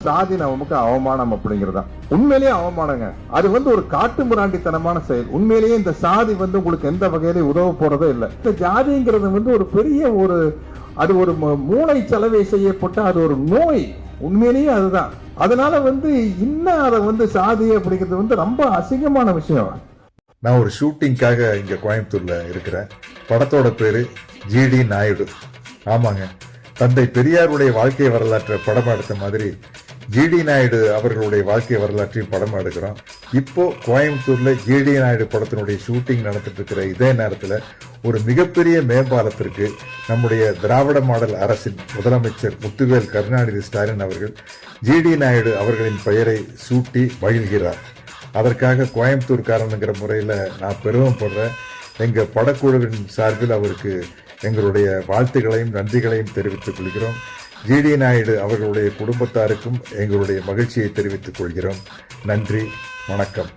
சாதி நமக்கு அவமானம் அப்படிங்கறதா உண்மையிலேயே அவமானங்க. அது ஒரு காட்டு மிராண்டித்தனமான செயல். உண்மையிலேயே இந்த சாதி உங்களுக்கு எந்த வகையில உதவ போறதோ இல்ல. இந்த ஜாதிங்கிறது ஒரு பெரிய அது ஒரு மூளை செலவை செய்யப்பட்ட அது ஒரு நோய். உண்மையிலேயே அதுதான். அதனால இன்னும் அதை சாதி அப்படிங்கிறது ரொம்ப அசிங்கமான விஷயம். நான் ஒரு ஷூட்டிங்காக இங்க கோயம்புத்தூர்ல இருக்கிறேன். படத்தோட பேரு ஜிடி நாயுடு. ஆமாங்க, தந்தை பெரியாருடைய வாழ்க்கை வரலாற்றை படம் எடுத்த மாதிரி ஜிடி நாயுடு அவர்களுடைய வாழ்க்கை வரலாற்றையும் படம் எடுக்கிறோம். இப்போ கோயம்புத்தூர்ல ஜிடி நாயுடு படத்தினுடைய ஷூட்டிங் நடந்துட்டு இருக்கிற இதே நேரத்தில் ஒரு மிகப்பெரிய மேம்பாலத்திற்கு நம்முடைய திராவிட மாடல் அரசின் முதலமைச்சர் முத்துவேல் கருணாநிதி ஸ்டாலின் அவர்கள் ஜிடி நாயுடு அவர்களின் பெயரை சூட்டி மகிழ்கிறார். அதற்காக கோயம்புத்தூர்காரனுங்கிற முறையில் நான் பெருமைப்படுறேன். எங்கள் படக்குழுவின் சார்பில் அவருக்கு எங்களுடைய வாழ்த்துக்களையும் நன்றிகளையும் தெரிவித்துக் கொள்கிறோம். ஜிடி நாயுடு அவர்களுடைய குடும்பத்தாருக்கும் எங்களுடைய மகிழ்ச்சியை தெரிவித்துக் கொள்கிறோம். நன்றி, வணக்கம்.